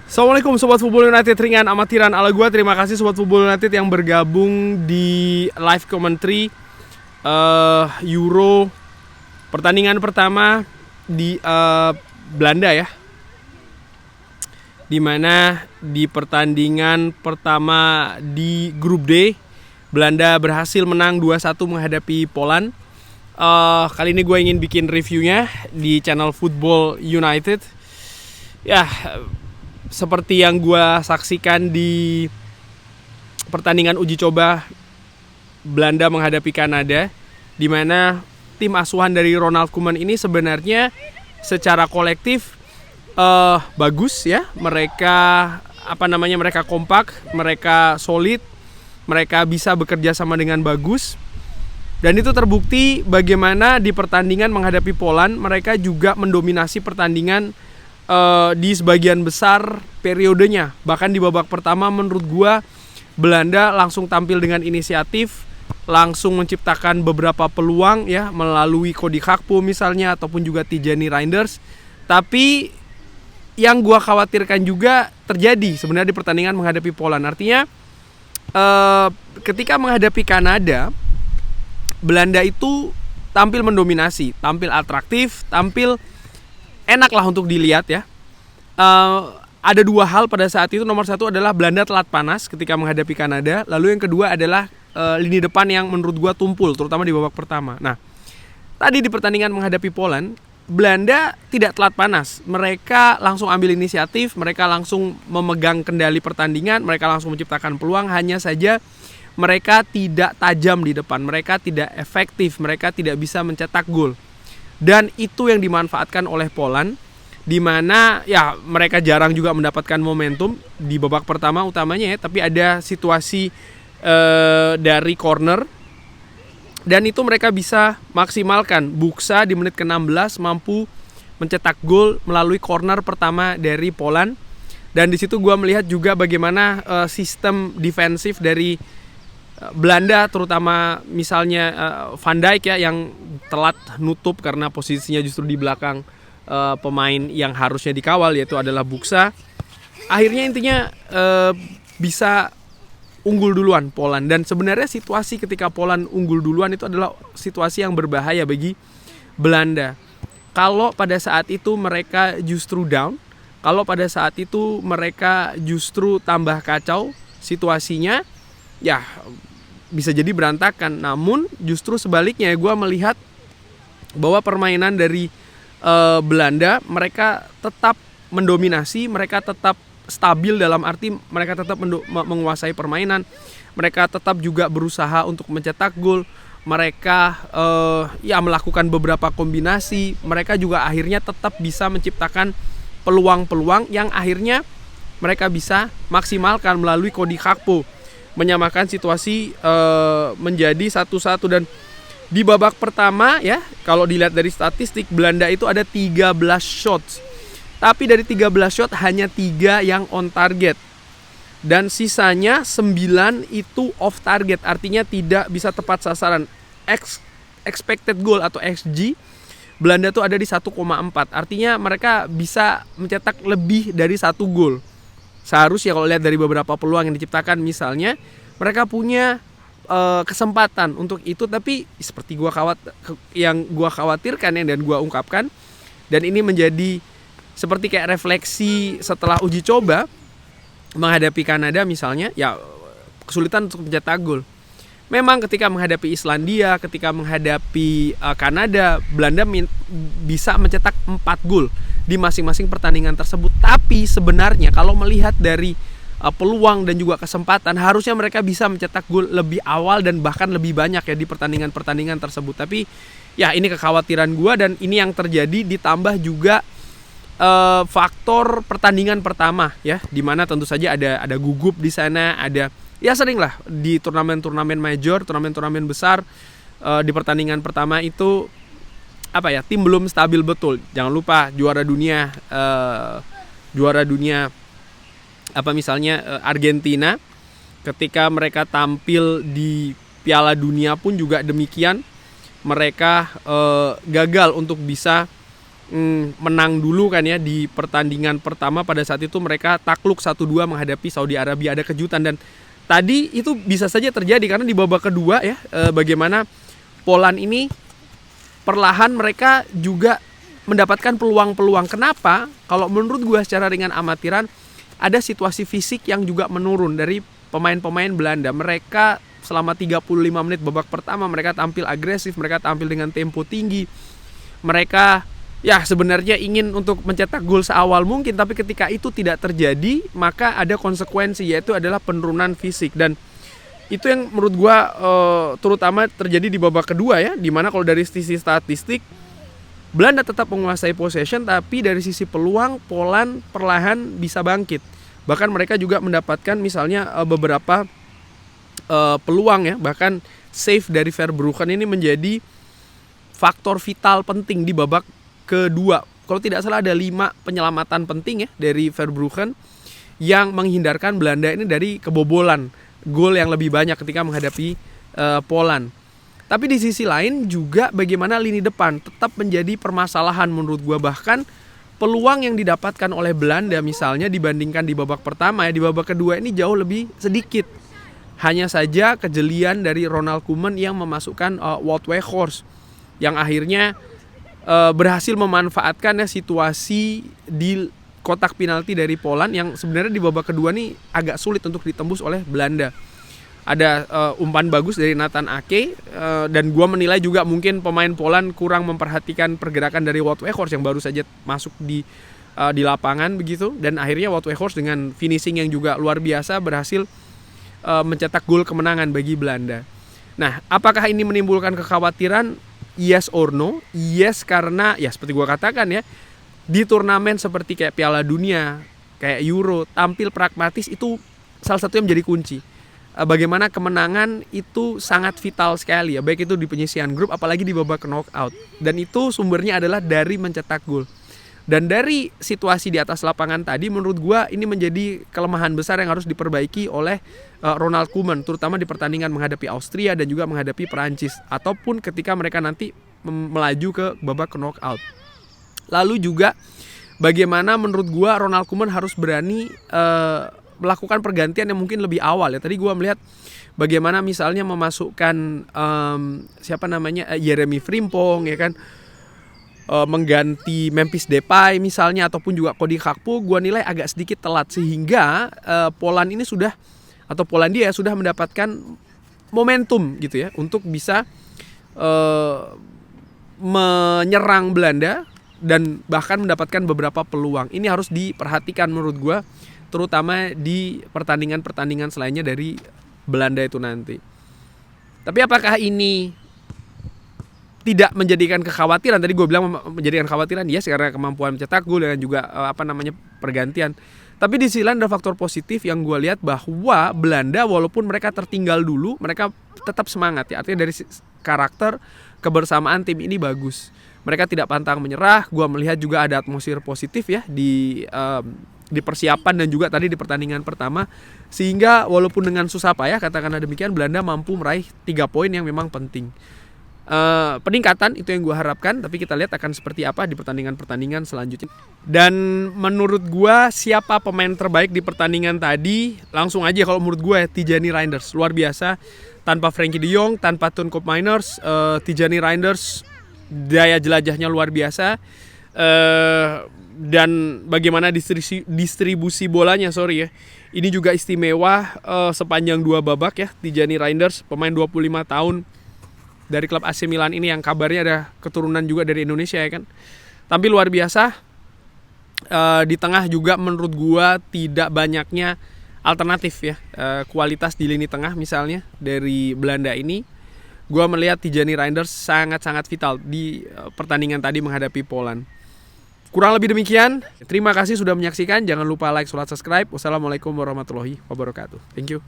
Assalamualaikum Sobat Football United ringan amatiran ala gua. Terima kasih Sobat Football United yang bergabung di live commentary Euro pertandingan pertama di Belanda ya. Dimana di pertandingan pertama di grup D, Belanda berhasil menang 2-1 menghadapi Poland. Kali ini gue ingin bikin reviewnya di channel Football United. Ya, seperti yang gue saksikan di pertandingan uji coba Belanda menghadapi Kanada, di mana tim asuhan dari Ronald Koeman ini sebenarnya secara kolektif bagus ya. Mereka kompak, mereka solid, mereka bisa bekerja sama dengan bagus. Dan itu terbukti bagaimana di pertandingan menghadapi Poland mereka juga mendominasi pertandingan di sebagian besar periodenya. Bahkan di babak pertama menurut gua Belanda langsung tampil dengan inisiatif, langsung menciptakan beberapa peluang ya melalui Cody Gakpo misalnya ataupun juga Tijani Reinders. Tapi yang gua khawatirkan juga terjadi sebenarnya di pertandingan menghadapi Poland. Artinya ketika menghadapi Kanada, Belanda itu tampil mendominasi, tampil atraktif, tampil enak lah untuk dilihat ya. Ada dua hal pada saat itu. Nomor satu adalah Belanda telat panas ketika menghadapi Kanada. Lalu yang kedua adalah lini depan yang menurut gua tumpul, terutama di babak pertama. Nah, tadi di pertandingan menghadapi Poland, Belanda tidak telat panas. Mereka langsung ambil inisiatif, mereka langsung memegang kendali pertandingan, mereka langsung menciptakan peluang. Hanya saja mereka tidak tajam di depan, mereka tidak efektif, mereka tidak bisa mencetak gol. Dan itu yang dimanfaatkan oleh Poland, di mana ya mereka jarang juga mendapatkan momentum di babak pertama utamanya ya, tapi ada situasi dari corner dan itu mereka bisa maksimalkan. Buksa di menit ke-16 mampu mencetak gol melalui corner pertama dari Poland. Dan di situ gue melihat juga bagaimana sistem defensif dari Belanda, terutama misalnya Van Dijk ya, yang telat nutup karena posisinya justru di belakang pemain yang harusnya dikawal, yaitu adalah Buksa. Akhirnya intinya bisa unggul duluan Poland. Dan sebenarnya situasi ketika Poland unggul duluan itu adalah situasi yang berbahaya bagi Belanda. Kalau pada saat itu mereka justru down, kalau pada saat itu mereka justru tambah kacau situasinya, ya bisa jadi berantakan. Namun justru sebaliknya gue melihat bahwa permainan dari Belanda, mereka tetap mendominasi, mereka tetap stabil dalam arti mereka tetap menguasai permainan, mereka tetap juga berusaha untuk mencetak gol, mereka melakukan beberapa kombinasi, mereka juga akhirnya tetap bisa menciptakan peluang-peluang yang akhirnya mereka bisa maksimalkan melalui Cody Gakpo, menyamakan situasi menjadi 1-1. Dan di babak pertama ya, kalau dilihat dari statistik, Belanda itu ada 13 shots. Tapi dari 13 shot hanya 3 yang on target. Dan sisanya 9 itu off target, artinya tidak bisa tepat sasaran. Expected goal atau XG Belanda tuh ada di 1,4. Artinya mereka bisa mencetak lebih dari 1 gol. Seharusnya kalau lihat dari beberapa peluang yang diciptakan, misalnya mereka punya kesempatan untuk itu, tapi seperti yang gua khawatirkan ya, dan gua ungkapkan, dan ini menjadi seperti kayak refleksi setelah uji coba menghadapi Kanada misalnya, ya kesulitan untuk mencetak gol. Memang ketika menghadapi Islandia, ketika menghadapi Kanada, Belanda bisa mencetak 4 gol di masing-masing pertandingan tersebut. Tapi sebenarnya kalau melihat dari peluang dan juga kesempatan, harusnya mereka bisa mencetak gol lebih awal dan bahkan lebih banyak ya di pertandingan-pertandingan tersebut. Tapi ya ini kekhawatiran gue, dan ini yang terjadi ditambah juga faktor pertandingan pertama ya, dimana tentu saja ada gugup di sana, ada ya sering lah di turnamen-turnamen major, turnamen-turnamen besar di pertandingan pertama itu tim belum stabil betul. Jangan lupa juara dunia misalnya Argentina, ketika mereka tampil di Piala Dunia pun juga demikian, mereka gagal untuk bisa menang dulu kan ya di pertandingan pertama. Pada saat itu mereka takluk 1-2 menghadapi Saudi Arabia. Ada kejutan dan tadi itu bisa saja terjadi karena di babak kedua ya, bagaimana Poland ini perlahan mereka juga mendapatkan peluang-peluang. Kenapa? Kalau menurut gue secara ringan amatiran, ada situasi fisik yang juga menurun dari pemain-pemain Belanda. Mereka selama 35 menit babak pertama mereka tampil agresif, mereka tampil dengan tempo tinggi. Mereka ya sebenarnya ingin untuk mencetak gol seawal mungkin, tapi ketika itu tidak terjadi, maka ada konsekuensi, yaitu adalah penurunan fisik. Dan itu yang menurut gua terutama terjadi di babak kedua ya, dimana kalau dari sisi statistik Belanda tetap menguasai possession, tapi dari sisi peluang Poland perlahan bisa bangkit. Bahkan mereka juga mendapatkan misalnya beberapa peluang ya, bahkan save dari Verbruggen ini menjadi faktor vital penting di babak kedua. Kalau tidak salah ada 5 penyelamatan penting ya dari Verbruggen yang menghindarkan Belanda ini dari kebobolan gol yang lebih banyak ketika menghadapi Poland. Tapi di sisi lain juga bagaimana lini depan tetap menjadi permasalahan menurut gua. Bahkan peluang yang didapatkan oleh Belanda misalnya dibandingkan di babak pertama ya, di babak kedua ini jauh lebih sedikit. Hanya saja kejelian dari Ronald Koeman yang memasukkan Wout Weghorst yang akhirnya berhasil memanfaatkan ya situasi di kotak penalti dari Poland yang sebenarnya di babak kedua nih agak sulit untuk ditembus oleh Belanda. Ada umpan bagus dari Nathan Ake, dan gua menilai juga mungkin pemain Poland kurang memperhatikan pergerakan dari Wout Weghorst yang baru saja masuk di lapangan begitu, dan akhirnya Wout Weghorst dengan finishing yang juga luar biasa berhasil mencetak gol kemenangan bagi Belanda. Nah, apakah ini menimbulkan kekhawatiran? Yes or no? Yes, karena ya seperti gua katakan ya, di turnamen seperti kayak Piala Dunia, kayak Euro, tampil pragmatis itu salah satu yang menjadi kunci. Bagaimana kemenangan itu sangat vital sekali ya, baik itu di penyisihan grup apalagi di babak knockout, dan itu sumbernya adalah dari mencetak gol. Dan dari situasi di atas lapangan tadi menurut gua ini menjadi kelemahan besar yang harus diperbaiki oleh Ronald Koeman, terutama di pertandingan menghadapi Austria dan juga menghadapi Perancis, ataupun ketika mereka nanti melaju ke babak knockout. Lalu juga bagaimana menurut gua Ronald Koeman harus berani melakukan pergantian yang mungkin lebih awal ya. Tadi gue melihat bagaimana misalnya memasukkan Jeremy Frimpong ya kan, mengganti Memphis Depay misalnya, ataupun juga Cody Gakpo, gue nilai agak sedikit telat, sehingga Polandia sudah mendapatkan momentum gitu ya untuk bisa menyerang Belanda dan bahkan mendapatkan beberapa peluang. Ini harus diperhatikan menurut gue, terutama di pertandingan-pertandingan selainnya dari Belanda itu nanti. Tapi apakah ini tidak menjadikan kekhawatiran? Tadi gue bilang menjadikan kekhawatiran, yes, karena kemampuan mencetak gol dan juga pergantian. Tapi di sisi lain ada faktor positif yang gue lihat, bahwa Belanda walaupun mereka tertinggal dulu, mereka tetap semangat ya. Artinya dari karakter kebersamaan tim ini bagus. Mereka tidak pantang menyerah. Gue melihat juga ada atmosfer positif ya di persiapan dan juga tadi di pertandingan pertama, sehingga walaupun dengan susah payah katakanlah demikian, Belanda mampu meraih 3 poin yang memang penting. Peningkatan itu yang gue harapkan, tapi kita lihat akan seperti apa di pertandingan-pertandingan selanjutnya. Dan menurut gue siapa pemain terbaik di pertandingan tadi? Langsung aja kalau menurut gue Tijani Reinders, luar biasa. Tanpa Frenkie de Jong, tanpa Toon Koopmeiners, Tijani Reinders daya jelajahnya luar biasa. Dan bagaimana distribusi bolanya ya. Ini juga istimewa sepanjang 2 babak ya. Tijani Reinders, pemain 25 tahun dari klub AC Milan ini yang kabarnya ada keturunan juga dari Indonesia ya kan. Tampil luar biasa. Di tengah juga menurut gua tidak banyaknya alternatif ya. Kualitas di lini tengah misalnya dari Belanda ini, gua melihat Tijani Reinders sangat-sangat vital di pertandingan tadi menghadapi Poland. Kurang lebih demikian. Terima kasih sudah menyaksikan. Jangan lupa like, subscribe. Wassalamualaikum warahmatullahi wabarakatuh. Thank you.